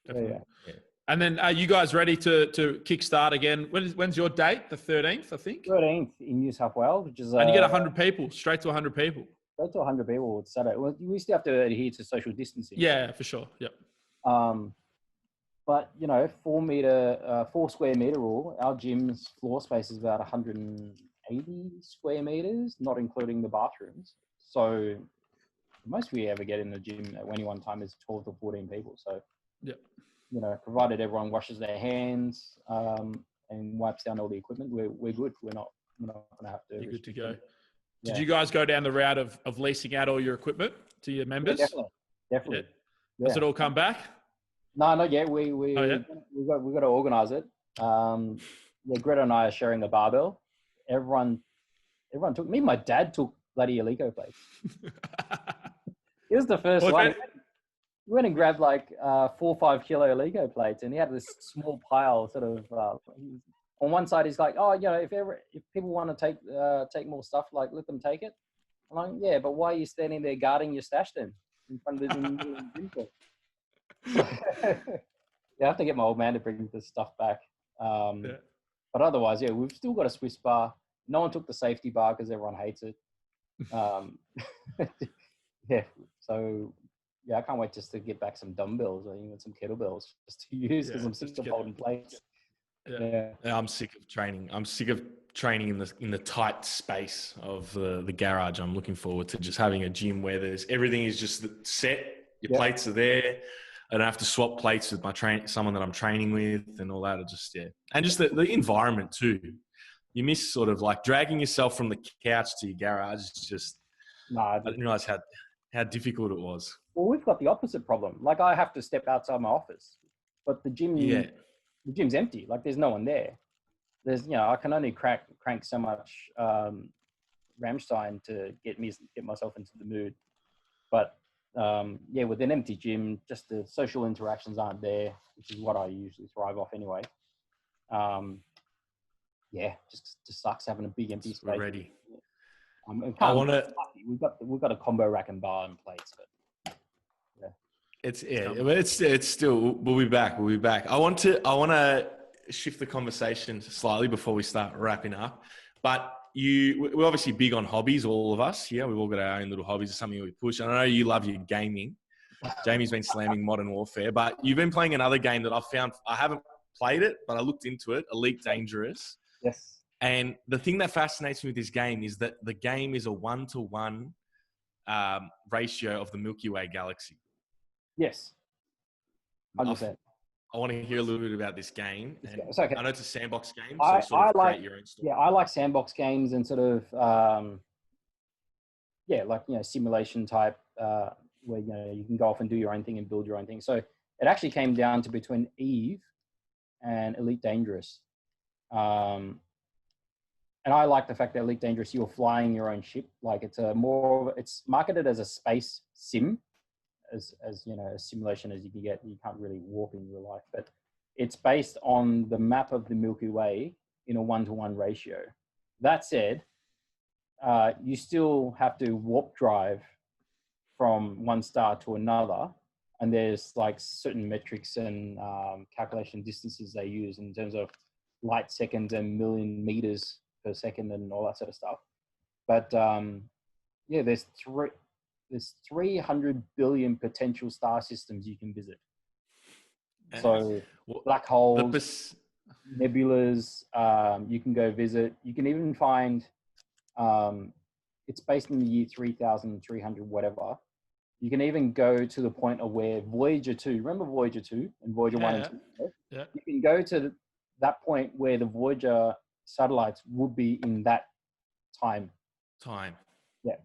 Definitely. Yeah. And then are you guys ready to kickstart again? When's your date? The 13th, I think? 13th in New South Wales, which is... and you get 100 people, straight to 100 people. Straight to 100 people with Saturday. Well, we still have to adhere to social distancing. Yeah, for sure. Yep. But, 4 square meter rule, our gym's floor space is about 180 square meters, not including the bathrooms. So the most we ever get in the gym at any one time is 12 to 14 people. So, provided everyone washes their hands and wipes down all the equipment, we're good. We're not going to have to. You're good to go. Yeah. Did you guys go down the route of leasing out all your equipment to your members? Yeah, definitely. Yeah. Has it all come back? No, not yet. Oh, yeah? We got to organize it. Yeah, Greta and I are sharing a barbell. Everyone took me. My dad took bloody Alico plates. He was the first Well, one. He went and grabbed like 4 or 5 kilo Alico plates, and he had this small pile. Sort of on one side, he's like, "Oh, you know, if people want to take more stuff, like let them take it." I'm like, "Yeah, but why are you standing there guarding your stash then in front of the gym floor?" Yeah, I have to get my old man to bring this stuff back. But otherwise, yeah, we've still got a Swiss bar. No one took the safety bar because everyone hates it. Yeah, so yeah, I can't wait just to get back some dumbbells or even some kettlebells just to use because I'm sick of holding plates. Yeah. I'm sick of training. I'm sick of training in the tight space of the garage. I'm looking forward to just having a gym where everything is just set. Your plates are there. I don't have to swap plates with someone that I'm training with and all that. And just the environment too. You miss sort of like dragging yourself from the couch to your garage. It's just I didn't realize how difficult it was. Well, we've got the opposite problem. Like I have to step outside my office, but the gym's empty. Like there's no one there. I can only crank so much Rammstein to get myself into the mood. But with an empty gym, just the social interactions aren't there, which is what I usually thrive off anyway. Just sucks having a big empty space. We're ready. We've got a combo rack and bar and plates, but it's still. We'll be back. I want to shift the conversation slightly before we start wrapping up. But we're obviously big on hobbies, all of us. Yeah, we've all got our own little hobbies. It's something we push. And I know you love your gaming. Jamie's been slamming Modern Warfare, but you've been playing another game that I haven't played it, but I looked into it. Elite Dangerous. Yes. And the thing that fascinates me with this game is that the game is a 1-to-1 ratio of the Milky Way galaxy. Yes. 100%. I want to hear a little bit about this game. It's okay. I know it's a sandbox game, so you sort of create your own story. Yeah, I like sandbox games and sort of, simulation type, where, you can go off and do your own thing and build your own thing. So it actually came down to between Eve and Elite Dangerous. And I like the fact that Elite Dangerous, you're flying your own ship. Like it's marketed as a space sim, as a simulation as you can get. You can't really warp in real life, but it's based on the map of the Milky Way in a 1-to-1 ratio. That said, you still have to warp drive from one star to another, and there's like certain metrics and calculation distances they use in terms of light seconds and million meters per second and all that sort of stuff. But there's 300 billion potential star systems you can visit. So black holes, nebulas, you can go visit. You can even find, it's based in the year 3,300, whatever. You can even go to the point of where Voyager 2, remember Voyager 2 and Voyager 1 and 2? Yeah. You can go to that point where the Voyager satellites would be in that time. Yeah.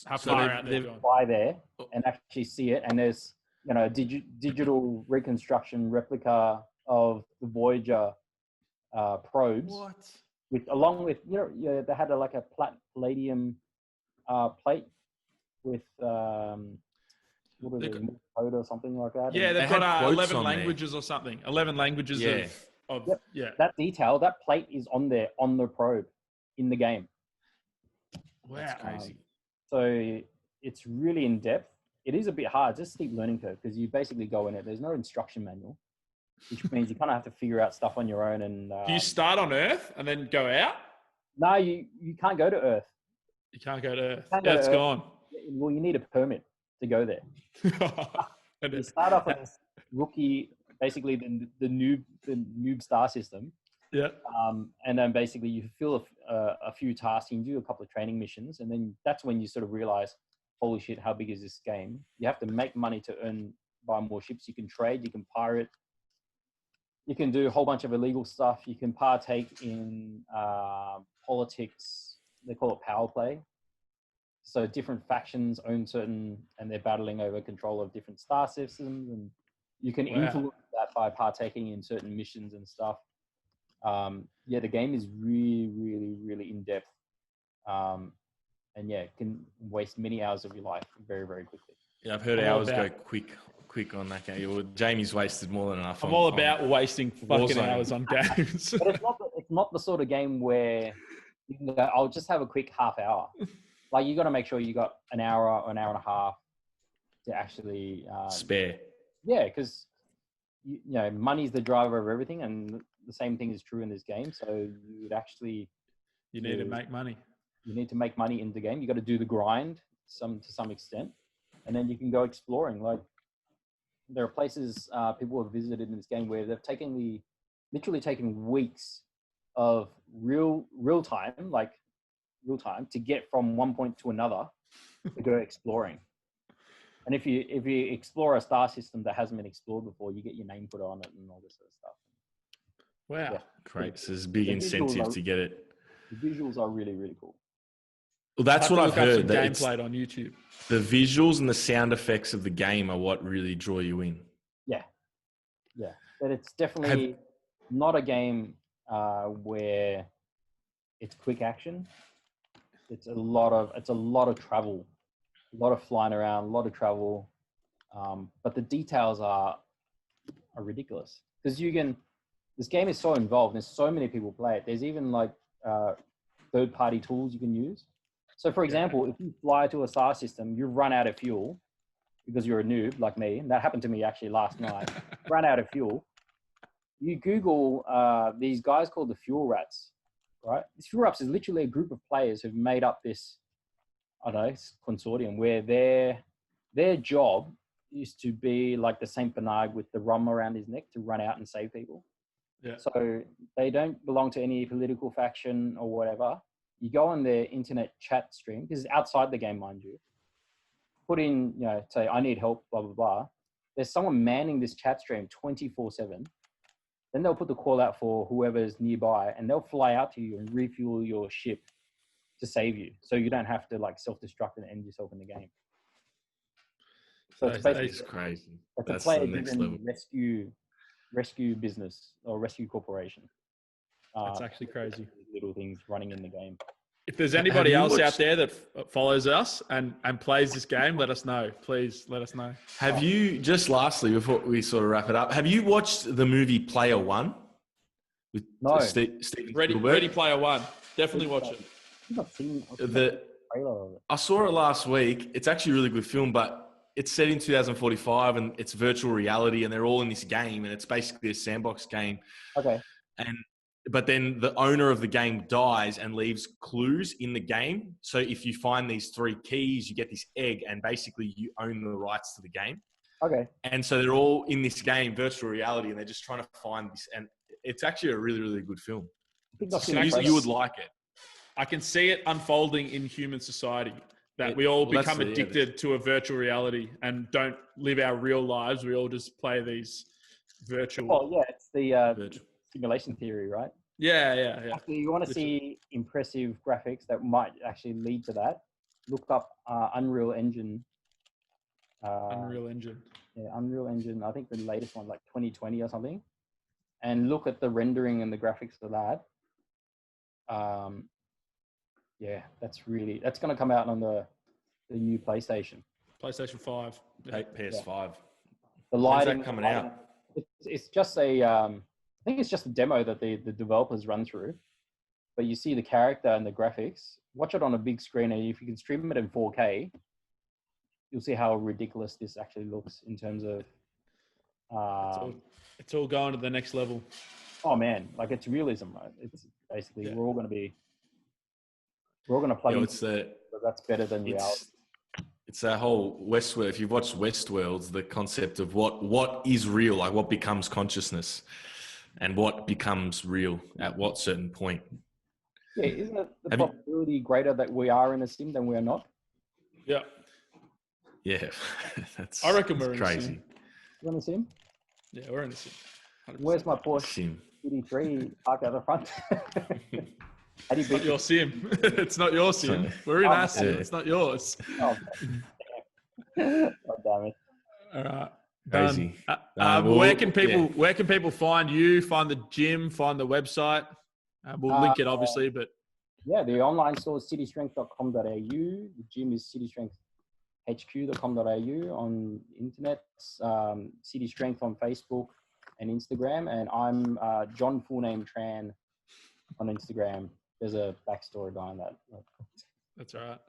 How far out they fly there and actually see it. And there's, a digital reconstruction replica of the Voyager probes. Along with, they had a palladium plate with code or something like that. Yeah, they've got 11 languages or something. 11 languages that detail, that plate is on there on the probe in the game. Wow. That's crazy. So it's really in depth. It is a bit hard, just steep learning curve, because you basically go in it. There's no instruction manual, which means you kind of have to figure out stuff on your own. And do you start on Earth and then go out? No, you can't go to Earth. You can't go to Earth. It's gone. Well, you need a permit to go there. You start off as rookie, basically the noob star system. Yeah. And then basically you fulfill a few tasks, you do a couple of training missions, and then that's when you sort of realize, holy shit, how big is this game? You have to make money to buy more ships. You can trade, you can pirate, you can do a whole bunch of illegal stuff. You can partake in politics. They call it power play. So different factions own certain, and they're battling over control of different star systems, and you can influence that by partaking in certain missions and stuff. Yeah, the game is really, really, really in depth, and yeah, it can waste many hours of your life very, very quickly. Yeah, I've heard hours go quick on that game. Well, Jamie's wasted more than enough. I'm all about wasting fucking Warzone. hours on games. But it's not the sort of game where you can go, I'll just have a quick half hour. Like, you got to make sure you got an hour or an hour and a half to actually spare. Yeah, because you know, money's the driver of everything, and the same thing is true in this game. So you would actually need to make money. You need to make money in the game. You got to do the grind to some extent, and then you can go exploring. Like, there are places people have visited in this game where they've literally taken weeks of real time to get from one point to another to go exploring. And if you explore a star system that hasn't been explored before, you get your name put on it and all this sort of stuff. Wow. Yeah. Great. So there's a big incentive to get it. The visuals are really, really cool. Well, that's what I've heard. That gameplay on YouTube. The visuals and the sound effects of the game are what really draw you in. Yeah. Yeah. But it's definitely not a game where it's quick action. It's a lot of travel, a lot of flying around, a lot of travel. But the details are ridiculous, because this game is so involved. There's so many people play it. There's even like third-party tools you can use. So, for example, if you fly to a star system, you run out of fuel because you're a noob like me, and that happened to me actually last night. Run out of fuel. You Google these guys called the Fuel Rats, right? These Fuel Rats is literally a group of players who've made up this, I don't know, consortium where their job is to be like the Saint Bernard with the rum around his neck to run out and save people. Yeah. So they don't belong to any political faction or whatever. You go on their internet chat stream. This is outside the game, mind you. Put in, say, I need help, blah, blah, blah. There's someone manning this chat stream 24/7. Then they'll put the call out for whoever's nearby, and they'll fly out to you and refuel your ship to save you. So you don't have to like self-destruct and end yourself in the game. So it's basically, that's crazy. It's That's a the next level. rescue business or rescue corporation. That's actually crazy. Little things running in the game. If there's anybody else out there that follows us and plays this game, let us know. Please let us know. Have you, just lastly, before we sort of wrap it up, have you watched the movie Player One? With No. Steven Spielberg? Ready Player One. Definitely watch it. I've seen The trailer of it. I saw it last week. It's actually a really good film, but it's set in 2045 and it's virtual reality and they're all in this game and it's basically a sandbox game. Okay. But then the owner of the game dies and leaves clues in the game. So if you find these 3 keys, you get this egg and basically you own the rights to the game. Okay. And so they're all in this game, virtual reality, and they're just trying to find this. And it's actually a really, really good film. I think You would like it. I can see it unfolding in human society, that we all become addicted to a virtual reality and don't live our real lives. We all just play these virtual. Oh yeah, it's the simulation theory, right? Yeah. Actually, you want to see impressive graphics that might actually lead to that. Look up Unreal Engine. Unreal Engine. Yeah, Unreal Engine. I think the latest one, like 2020 or something. And look at the rendering and the graphics for that. Yeah, that's going to come out on the new PlayStation. PlayStation 5. Yeah. PS5. The lighting When's that coming out? It's just I think it's just a demo that the developers run through, but you see the character and the graphics. Watch it on a big screen, and if you can stream it in 4K, you'll see how ridiculous this actually looks in terms of. It's all going to the next level. Oh man, like it's realism, right? It's basically we're all going to play. That's better than reality. It's that whole Westworld. If you've watched Westworld, the concept of what is real, like what becomes consciousness, and what becomes real at what certain point. Yeah, isn't it the probability greater that we are in a sim than we are not? Yeah. Yeah, I reckon we're crazy. In a sim. You're in a sim? Yeah, we're in a sim. 100%. Where's my Porsche Sim. GT3 parked out the front? How do you It's not beat your sim. It's not your sim. We're in Oh, our sim. yeah. It's not yours. Oh, God damn it. All right. Crazy. Done. Well, Where can people yeah. Where can people find you? Find the gym? Find the website? We'll link it obviously, but Yeah, the online store is citystrength.com.au. The gym is citystrengthhq.com.au on the internet. City Strength on Facebook and Instagram. And I'm John full name Tran on Instagram. There's a backstory behind that. that's all right.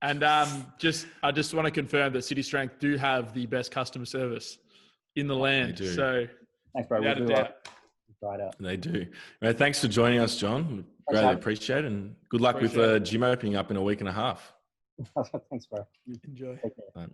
And I just want to confirm that City Strength do have the best customer service in the land. do. So Thanks, bro. without a We'll do doubt. try it out. They do. Right, thanks for joining us, John. Greatly Sam. appreciate it. And good luck with Appreciate the it. gym opening up in a week and a half. Thanks, bro. Enjoy. Take care. Right.